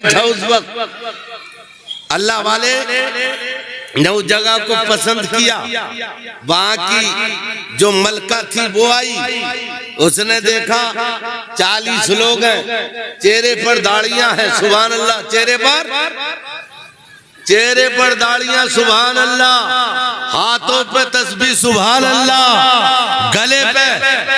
था उस वक्त अल्लाह वाले ने उस जगह को पसंद किया। वहां की जो मलका थी वो आई, उसने देखा 40 लोग हैं, चेहरे पर दाढ़ियां हैं, सुभान अल्लाह, चेहरे पर दाढ़ियां, सुभान अल्लाह, हाथों पे तस्बीह, सुभान अल्लाह, गले पे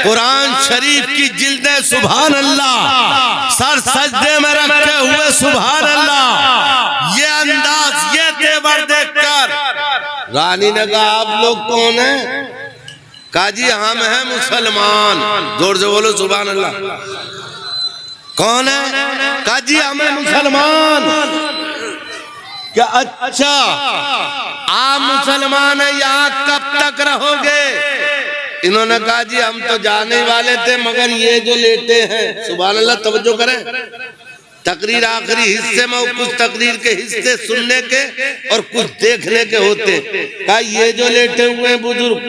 कुरान शरीफ की जिल्दें, सुभान अल्लाह, सर सजदे में रखे हुए, सुभान अल्लाह। ये अंदाज, ये तेवर देखकर रानी ने कहा आप लोग कौन हैं? कहा जी हम हैं मुसलमान। जोर से बोलो सुभान अल्लाह। कौन है? कहा जी हम हैं मुसलमान। क्या अच्छा, आप मुसलमान है, यहाँ कब तक रहोगे? इन्होंने कहा जी हम तो जाने वाले थे, मगर ये जो लेटे हैं, सुभान अल्लाह, तवज्जो करें, तकरीर आखिरी हिस्से में और कुछ तकरीर के हिस्से सुनने के और कुछ देखने के होते। कहा ये जो लेटे हुए हैं बुजुर्ग,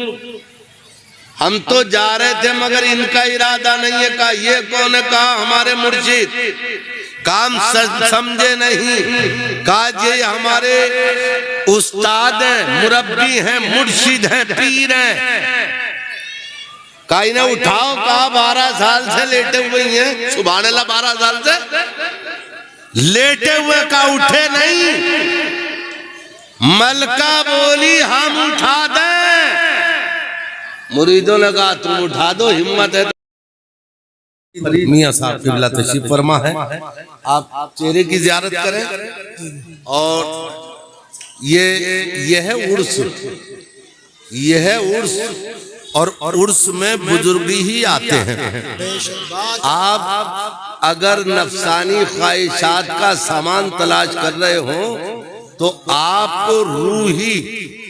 हम तो जा रहे थे मगर इनका इरादा नहीं है। कहा ये कौन है? कहा हमारे मुर्शिद। काम समझे नहीं? कहा ये हमारे उस्ताद हैं, मुरब्बी हैं, मुर्शिद हैं, पीर हैं। कहा इन्हें उठाओ। कहा 12 साल से लेटे हुए हैं, सुभान अल्लाह, 12 साल से लेटे हुए। का उठे नहीं। मलका बोली हम उठा दें। मुरीदों ने कहा तुम उठा दो, हिम्मत है। मियां साहब क़िबला तशरीफ फरमा है, आप चेहरे की ज़ियारत करें। और ये है उर्स, ये है उर्स, और उर्स में बुजुर्गी ही आते हैं। आप अगर नफसानी ख्वाहिशात का सामान तलाश कर रहे हो तो आपको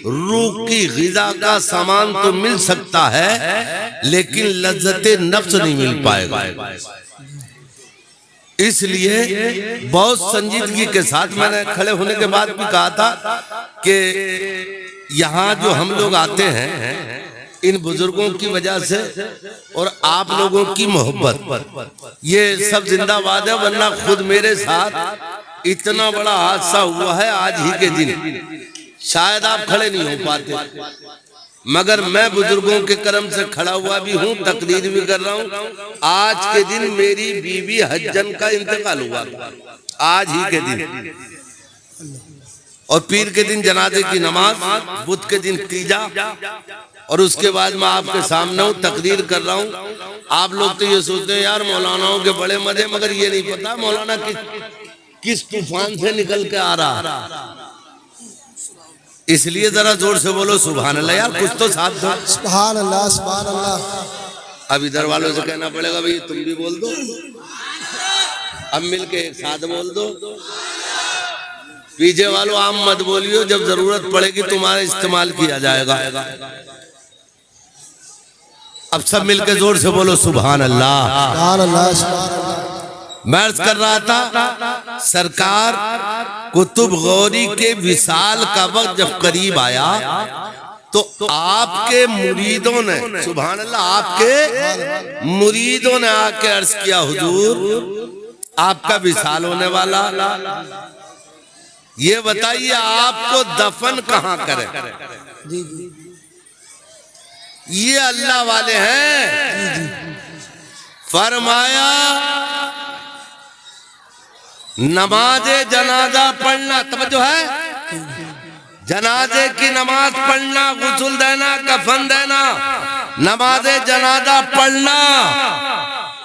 रूह की ग़िज़ा का सामान तो मिल सकता है, लेकिन लज्जते नफ्स नहीं मिल पाएगा। इसलिए बहुत संजीदगी के साथ मैंने खड़े होने के बाद भी कहा था कि यहाँ जो हम लोग आते हैं इन बुजुर्गों की वजह से और आप लोगों की मोहब्बत, ये सब जिंदाबाद है। वरना खुद मेरे साथ इतना बड़ा हादसा हुआ है आज ही के दिन, शायद आप खड़े नहीं हो पाते, मगर मैं बुजुर्गों के करम से खड़ा हुआ भी हूँ, तकरीर भी कर रहा हूँ। आज के दिन मेरी बीवी हज्जन का इंतकाल हुआ, आज ही के दिन, और पीर के दिन जनाजे की नमाज, बुध के दिन तीजा, और उसके बाद मैं आपके सामने हूँ, तकरीर कर रहा हूँ। आप लोग तो ये सोचते हैं यार मौलानाओं के बड़े मजे, मगर ये नहीं पता मौलाना किस तूफान से निकल के आ रहा। इसलिए जरा जोर से बोलो सुभान अल्लाह यार, कुछ तो साथ दो। सुभान अल्लाह, सुभान अल्लाह। अब इधर वालों से कहना पड़ेगा भाई तुम भी बोल दो, अब मिलके एक साथ बोल दो। पीछे वालों आप मत बोलियो, जब जरूरत पड़ेगी तुम्हारा इस्तेमाल किया जाएगा। अब सब मिलके जोर से बोलो सुभान अल्लाह, सुभान अल्लाह, सुभान अल्लाह। मैं अर्ज कर रहा था, सरकार कुतुब गौरी के विसाल का वक्त जब करीब आया तो आपके मुरीदों ने, सुभान अल्लाह, आपके मुरीदों ने आके अर्ज किया हुजूर आपका विसाल होने वाला, ये बताइए आपको दफन कहाँ करें? ये अल्लाह वाले हैं। फरमाया नमाजे जनाजा पढ़ना, तवज्जो है, जनाजे की नमाज पढ़ना, गुस्ल देना, कफन देना, नमाजे जनाजा पढ़ना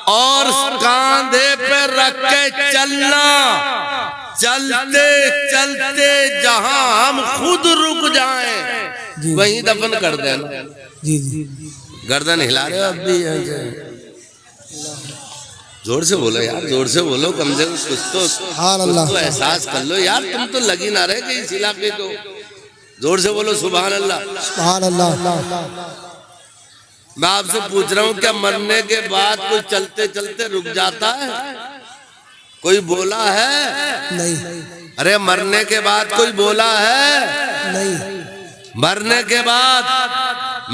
और कांधे पे रख के चलना, चलते चलते जहां हम खुद रुक जाएं वहीं दफन कर देना। गर्दन हिला रहे हो अब भी? जोर से बोलो यार, जोर से बोलो, कम से कम कुछ तो एहसास कर लो यार, तुम तो लगी ना रहे कि इस इलाके को। जोर से बोलो सुभान अल्लाह, सुभान अल्लाह। मैं आपसे पूछ रहा हूँ क्या मरने के बाद कोई चलते चलते रुक जाता है? कोई बोला है? नहीं। अरे मरने के बाद कोई बोला है? नहीं। मरने के बाद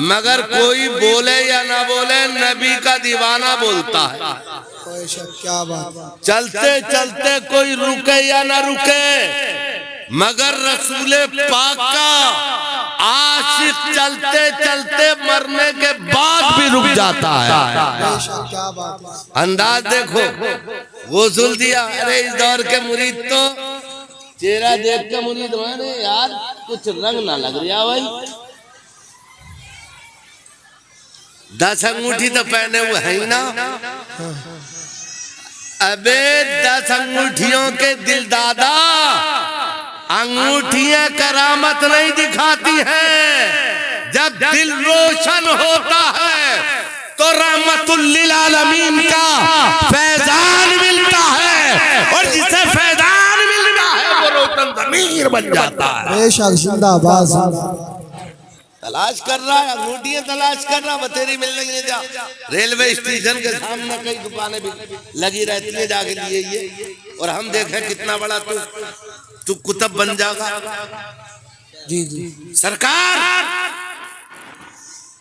मगर कोई बोले या ना बोले, नबी का दीवाना बोलता है। क्या बात। चलते चलते कोई रुके या ना रुके, मगर रसूल पाक का आशिक चलते चलते मरने के बाद भी रुक जाता है। क्या बात। अंदाज देखो, गुस्ल दिया। अरे इस दौर के मुरीद तो चेहरा देख के मुरीद माने यार कुछ रंग ना लग रहा भाई। 10 अंगूठी तो पहने हुए है ही ना। अबे 10 अंगूठियों के दिल दादा, अंगूठियां करामत नहीं दिखाती हैं। जब दिल रोशन होता है तो रहमतुल लिल आलमीन का फैजान मिलता है, और जिसे फैजान मिलता है वो रोशन ज़मीर बन जाता है। बेशक जिंदाबाद। तलाश कर रहा है, अंगूठियां तलाश कर रहा, बतेरी मिल नहीं जा। रेलवे स्टेशन के सामने कई दुकानें भी लगी रहती है जाके लिए ये, और हम देखें कितना बड़ा तू कुतुब बन जाएगा। जी जी। सरकार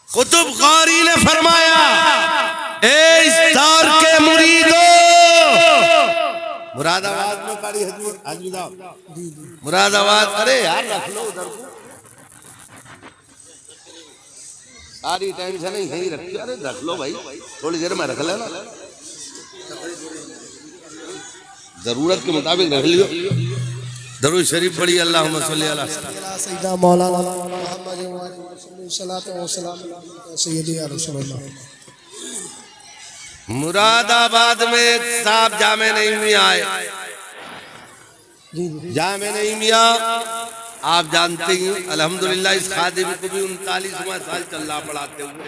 कुतुब गौरी ने फरमाया, ए इस दौर के मुरीदों, मुरादाबाद में कारी हजूर मुरादाबाद, अरे यार रख लो उधर को, सारी टेंशन यही रखी। अरे रख लो भाई, थोड़ी देर में रख लेना, जरूरत के मुताबिक रख लियो। दरूद शरीफ पढ़ी, अल्लाहुम्मा सल्ली अला सय्यिदना मौलाना मुहम्मद सल्लल्लाहु अलैहि वसल्लम। मुरादाबाद में एक साहब जामे नहीं मियां आए। जामे नहीं मियां आप जानते ही, अल्हम्दुलिल्लाह इस खादिम को भी 39वां साल चल रहा पढ़ाते हुए।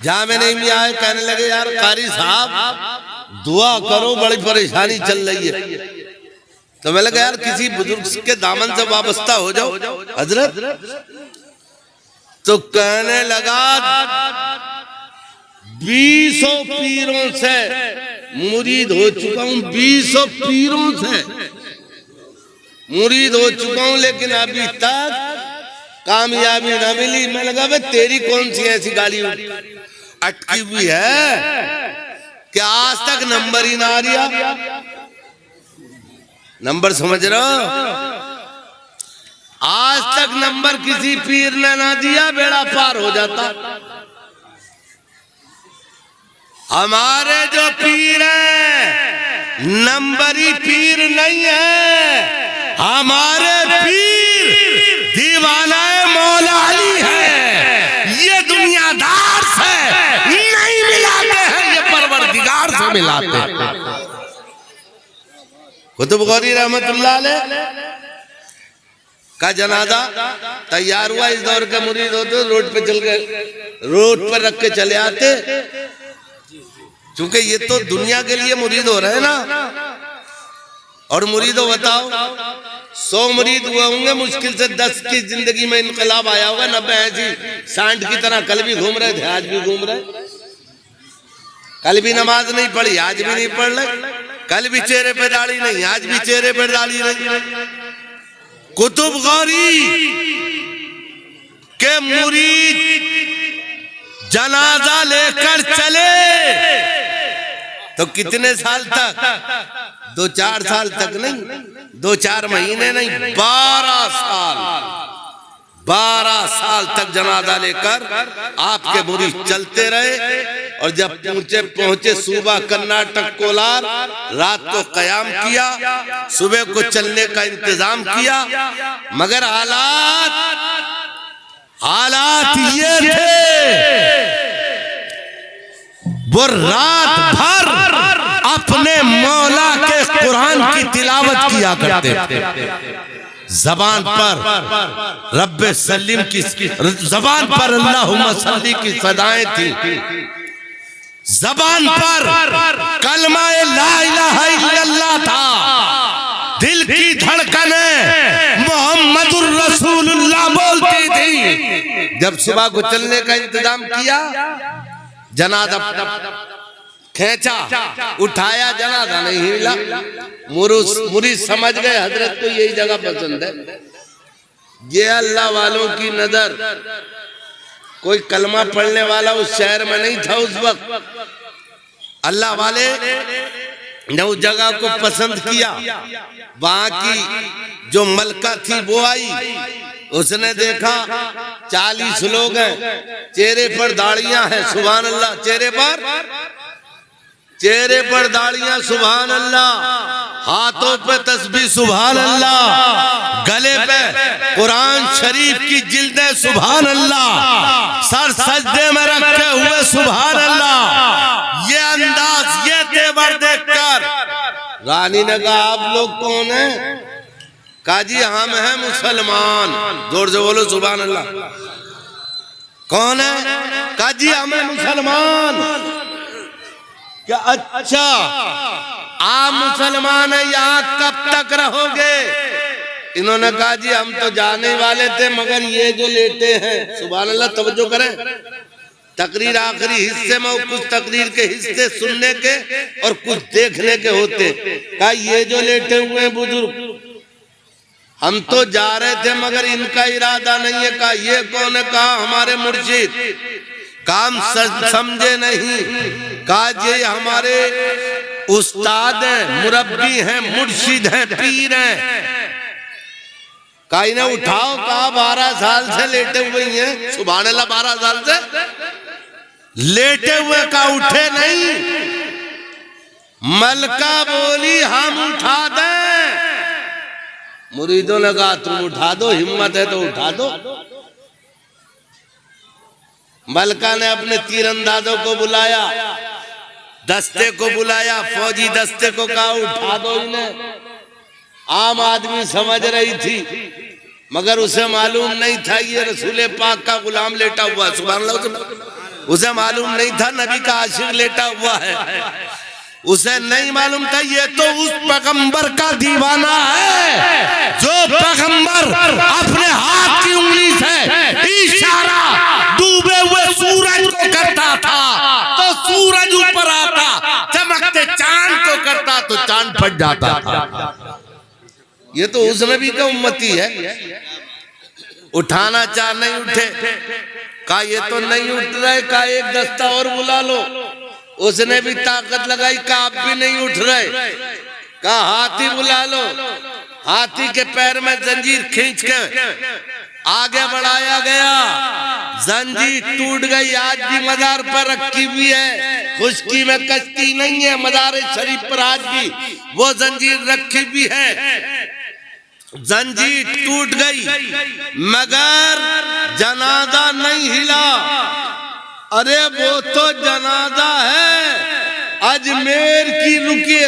जामे नहीं मियां आए, कहने लगे यार कारी साहब दुआ करो, बड़ी परेशानी चल रही है। तो मैं लगा यार किसी बुजुर्ग के दामन से वाबस्ता हो जाओ हजरत। तो कहने लगा 20 पीरों से मुरीद हो चुका हूं, 20 पीरों से मुरीद हो चुका हूं, लेकिन अभी तक कामयाबी ना मिली। मैं लगा भाई तेरी कौन सी ऐसी गाली अटकी हुई है कि आज तक नंबर ही ना आ रहा। नंबर समझ रहे हो? आज तक नंबर किसी पीर ने ना दिया, बेड़ा पार हो जाता। हमारे जो पीर हैं नंबरी पीर नहीं है, हमारे पीर दीवाना मौला अली है। ये दुनियादार से नहीं मिलाते हैं, ये परवरदिगार से मिलाते हैं। कुतुब गौरी रहमतुल्लाह अलैह का जनाजा तैयार हुआ। इस दौर के मुरीद होते रोड पे चल गए, रोड पर रख के चले आते, क्योंकि ये तो दुनिया के लिए मुरीद हो रहे हैं ना। और मुरीदों बताओ 100 मुरीद हुए होंगे, मुश्किल से 10 की जिंदगी में इनकलाब आया होगा। 90 ऐसी सांड की तरह कल भी घूम रहे थे, आज भी घूम रहे। कल भी नमाज नहीं पढ़ी, आज भी नहीं पढ़ रहे। कल भी चेहरे पे दाढ़ी नहीं, आज भी चेहरे पे दाढ़ी नहीं। कुतुब गौरी के मुरीद जनाजा लेकर चले तो कितने साल तक? 2-4 साल तक नहीं, 2-4 महीने नहीं, 12 साल। 12 साल तक जनाजा लेकर आपके मुरीद चलते रहे। और जब पहुंचे सूबा कर्नाटक कोलार, रात को कयाम किया, सुबह को चलने का इंतजाम किया। मगर हालात ये थे, वो रात भर अपने मौला के कुरान की तिलावत किया करते थे। जबान पर रब्बे सलीम की, जबान पर अल्लाहुम्मा सल्ली की सदाएं थी। जबान पर कलमाए ला इलाहा इल्लल्लाह था। दिल की धड़कनें मोहम्मदुर रसूलुल्लाह बोलती थी। जब सुबह को चलने का इंतजाम किया, जनाजा खींचा, उठाया, जनाजा नहीं हिला। मुरीद समझ गए हजरत को यही जगह पसंद है। ये अल्लाह वालों की नजर कोई कलमा पढ़ने वाला उस शहर में नहीं था उस वक्त। अल्लाह वाले ने उस जगह को पसंद किया। वहां की जो मलका थी वो आई, उसने देखा 40 लोग हैं, चेहरे पर दाढ़ियां हैं, सुभान अल्लाह, चेहरे पर दाढ़ियां, सुभान अल्लाह, हाथों पे तस्बीह, सुभान अल्लाह, गले पे कुरान शरीफ की जिल्दें, सुभान अल्लाह, सर सजदे में रखे हुए, सुभान अल्लाह। ये अंदाज, ये तेवर देखकर रानी ने कहा आप लोग कौन हैं? कहा जी हम हैं मुसलमान। जोर से बोलो सुभान अल्लाह। कौन है? कहा जी हम हैं मुसलमान। क्या अच्छा, आप मुसलमान है, यहाँ कब तक रहोगे? इन्होंने कहा जी हम तो जाने वाले थे, मगर ये जो लेटे हैं, सुभान अल्लाह, तवज्जो करें, तकरीर आखिरी हिस्से में कुछ तकरीर के हिस्से सुनने के और कुछ देखने के होते। कहा ये जो लेटे हुए हैं बुजुर्ग, हम तो जा रहे थे मगर इनका इरादा नहीं है। कहा ये कौन है? कहा हमारे मुर्शिद। काम समझे नहीं। कहा ये हमारे उस्ताद हैं, मुरब्बी हैं, मुर्शिद हैं, पीर हैं। कहा इन्हें उठाओ। कहा 12 साल से लेटे हुए हैं, सुभान अल्लाह, 12 साल से लेटे हुए। का उठे नहीं। मलका बोली हम उठा दें। मुरीदों ने कहा तुम उठा दो, हिम्मत है तो उठा दो। मलका ने अपने तीरंदाजों को बुलाया, दस्ते को बुलाया, फौजी दस्ते को कहा उठा दो इन्हें। आम आदमी समझ रही थी, मगर उसे मालूम नहीं था ये रसूल पाक का गुलाम लेटा हुआ, सुभान अल्लाह। उसे मालूम नहीं था नबी का आशिक लेटा हुआ है। उसे नहीं मालूम था ये तो उस पैगंबर का दीवाना है जो पैगंबर अपने हाथ की उंगली से इशारा डूबे हुए सूरज को करता था तो सूरज ऊपर आता, चमकते चांद को करता तो चांद फट जाता था। ये तो उस नबी का उम्मती है। उठाना चाह नहीं उठे। कहा ये तो नहीं उठ रहे। कहा एक दस्ता और बुला लो। उसने भी ताकत लगाई। कहा आप भी नहीं उठ रहे। कहा हाथी बुला लो। हाथी के पैर में जंजीर खींच के आगे बढ़ाया गया। जंजीर टूट गई। आज भी मजार पर रखी हुई है, खुश्की में कश्ती नहीं है। मजार शरीफ पर आज भी वो जंजीर रखी हुई है। जंजीर टूट गई मगर जनाजा नहीं हिला। अरे वो तो जनाजा है अजमेर की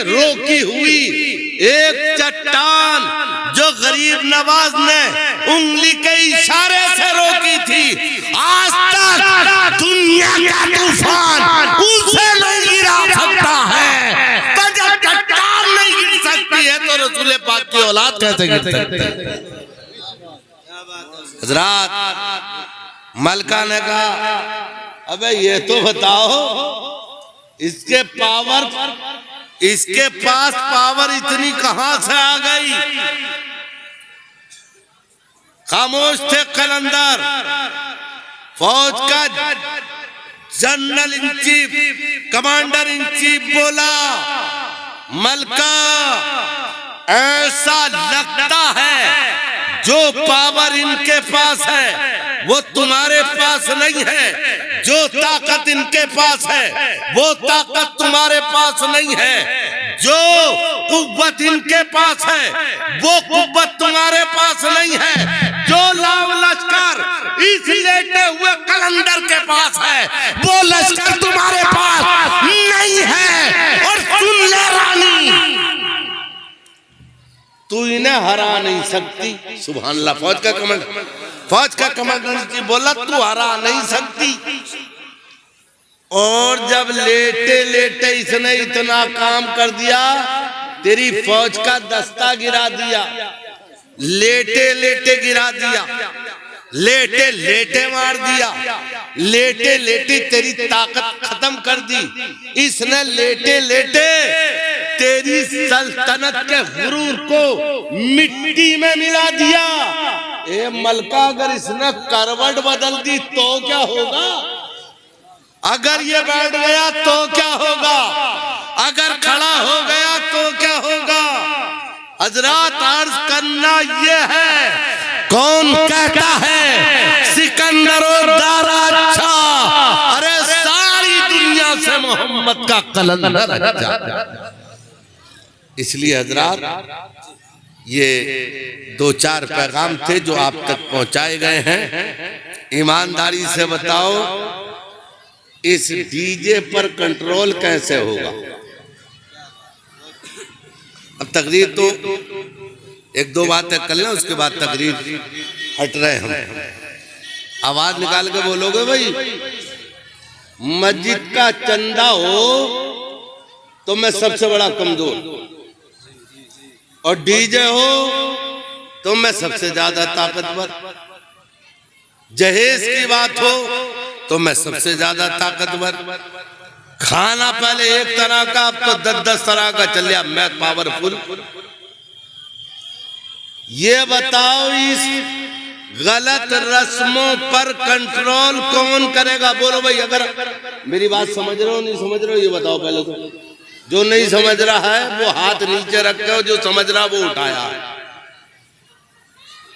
रोकी हुई एक चट्टान जो गरीब नवाज ने उंगली के इशारे से रोकी थी। आज तक दुनिया का तूफान उसे नहीं गिरा सकता है। तो जब चट्टान नहीं गिर सकती है तो रसूल पाक की औलाद कैसे गिर सकती है? हजरात, मलका ने कहा अबे ये तो बताओ इसके पास पावर इतनी कहां से आ गई? खामोश थे कलंदर। फौज का general in chief, commander in chief बोला मलका ऐसा लगता है जो पावर इनके पास है वो तुम्हारे पास नहीं है। जो ताकत इनके पास है वो ताकत तुम्हारे पास नहीं है। जो कुव्वत इनके पास है वो कुव्वत तुम्हारे पास नहीं है। जो लाव लश्कर इस लेटे हुए कलंदर के पास है वो लश्कर तुम्हारे पास नहीं है। और सुन ले रानी, तू इन्हें हरा नहीं सकती। सुभान अल्लाह। फौज का कमांडर बोला तू हरा नहीं सकती। और जब लेटे लेटे इसने इतना काम कर दिया, तेरी फौज का दस्ता गिरा दिया, लेटे लेटे गिरा दिया, लेटे लेटे मार दिया, लेटे लेटे तेरी ताकत खत्म कर दी। इसने लेटे लेटे तेरी सल्तनत के गुरूर को मिट्टी में मिला दिया। ए मलका, अगर इसने करवट बदल दी तो क्या होगा? अगर ये बैठ गया तो क्या होगा? अगर खड़ा हो गया तो क्या होगा? हजरात, अर्ज करना ये है, कौन कहता है सिकंदरो दारा अच्छा? अरे सारी दुनिया से मोहम्मद का कलंदर अच्छा। इसलिए हजरात, ये दो चार पैगाम थे जो आप तक पहुंचाए गए हैं। ईमानदारी से बताओ, इस डीजे पर कंट्रोल कैसे होगा? अब तकरीर तो एक दो बातें कर लें, उसके बाद तकरीर हट रहे हम। आवाज निकाल के बोलोगे भाई, मस्जिद का चंदा हो तो मैं सबसे बड़ा कमजोर, और डीजे हो तो मैं सबसे ज्यादा ताकतवर, जहेज की बात हो तो मैं सबसे ज्यादा ताकतवर, खाना पहले एक तरह का, अब तो 10-10 तरह का चल गया, मैं पावरफुल। ये बताओ, इस गलत रस्मों पर कंट्रोल कौन करेगा? बोलो भाई, अगर मेरी बात समझ रहे हो नहीं समझ रहे हो ये बताओ पहले तो। जो नहीं समझ रहा है वो हाथ नीचे रखे हो, जो समझ रहा वो उठाया है।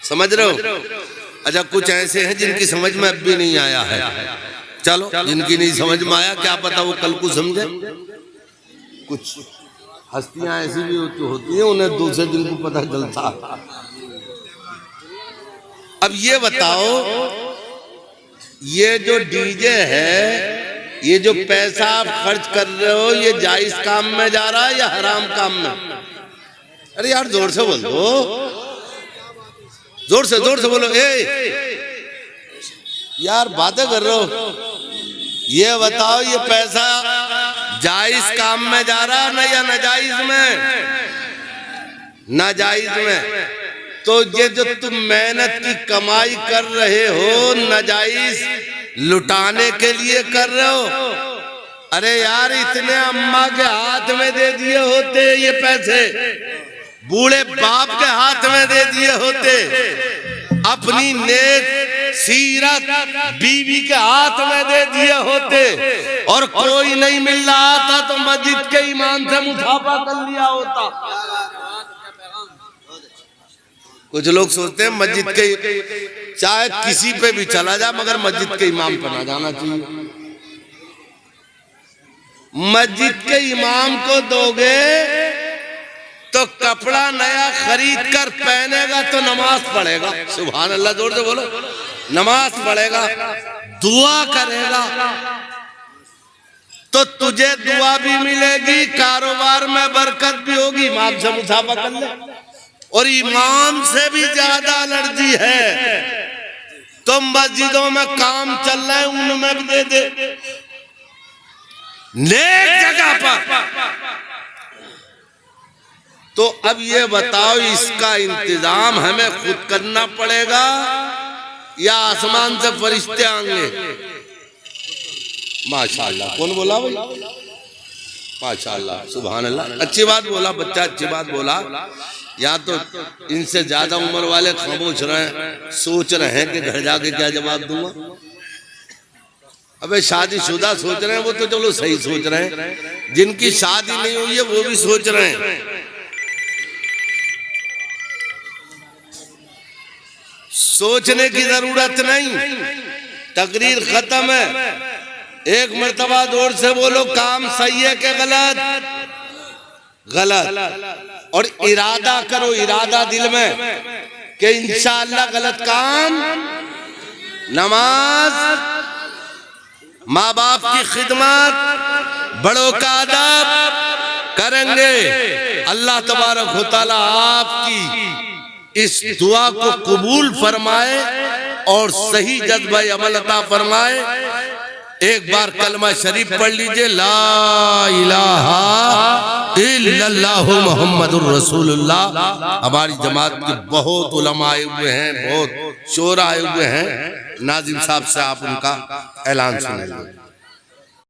समझ रहे हो? अच्छा, कुछ ऐसे हैं जिनकी समझ में अब भी नहीं आया है। चलो, जिनकी नहीं समझ में आया, क्या पता वो कल को समझे। कुछ हस्तियां ऐसी भी होती हैं, उन्हें दूसरे दिन को पता चलता। अब ये बताओ, ये जो डीजे है, ये जो पैसा आप खर्च कर रहे हो, ये जायज काम में जा रहा है या हराम काम में? अरे यार, जोर से बोल दो, जोर से बोलो। यार बातें कर रहे हो, ये बताओ, ये पैसा जायज काम में जा रहा है ना या नाजायज में? नाजायज में। तो ये जो तुम मेहनत की कमाई कर रहे हो, नाजायज लुटाने के लिए कर रहे हो। अरे यार, इतने अम्मा के हाथ में दे दिए होते ये पैसे, बूढ़े बाप के हाथ में दे दिए होते, अपनी नेक सीरत बीवी के हाथ में दे दिए होते, और कोई नहीं मिल रहा था तो मस्जिद के इमाम से मुसाफा कर लिया होता। कुछ लोग सोचते हैं मस्जिद के, चाहे किसी पे भी चला जा, मगर मस्जिद के इमाम पे ना जाना चाहिए। मस्जिद के इमाम को दोगे तो कपड़ा नया खरीद कर पहनेगा तो नमाज पढ़ेगा। सुभान अल्लाह, जोर से बोलो। नमाज पढ़ेगा, दुआ करेगा, तो तुझे दुआ भी मिलेगी, कारोबार में बरकत भी होगी। इमाम से मुसाफा कर ले। और इमाम से भी ज्यादा एलर्जी है तो मस्जिदों में काम चल रहे हैं, उनमें भी दे दे, नेक जगह पर। तो अब ये बताओ, इसका इंतजाम हमें खुद करना पड़ेगा या आसमान से फरिश्ते आएंगे? माशाअल्लाह। कौन बोला भाई? माशाअल्लाह, सुभान अल्लाह। अच्छी बात बोला बच्चा, अच्छी बात बोला। या तो इनसे ज्यादा उम्र वाले खामोश रहे, सोच रहे हैं कि घर जाके क्या जवाब दूंगा। अबे शादीशुदा सोच रहे हैं, वो तो चलो सही सोच रहे हैं, जिनकी शादी नहीं हुई है वो भी सोच रहे हैं। सोचने की जरूरत नहीं, तकरीर खत्म है। एक मर्तबा जोर से बोलो, काम सही है कि गलत? गलत। और इरादा करो, इरादा दिल में कि इंशाअल्लाह गलत काम, नमाज, माँ बाप की खिदमत, बड़ों का अदब करेंगे। अल्लाह तबारक व तआला आपकी इस दुआ को कबूल फरमाए और सही जज्बा अमल अता फरमाए। एक बार कलमा शरीफ पढ़ लीजिए, ला इलाहा इल्लल्लाहु मुहम्मदुर रसूलुल्लाह। हमारी जमात के बहुत उलमा आए हुए हैं, बहुत शोरा आए हुए हैं। नाजिम साहब से आप उनका ऐलान सुनेंगे।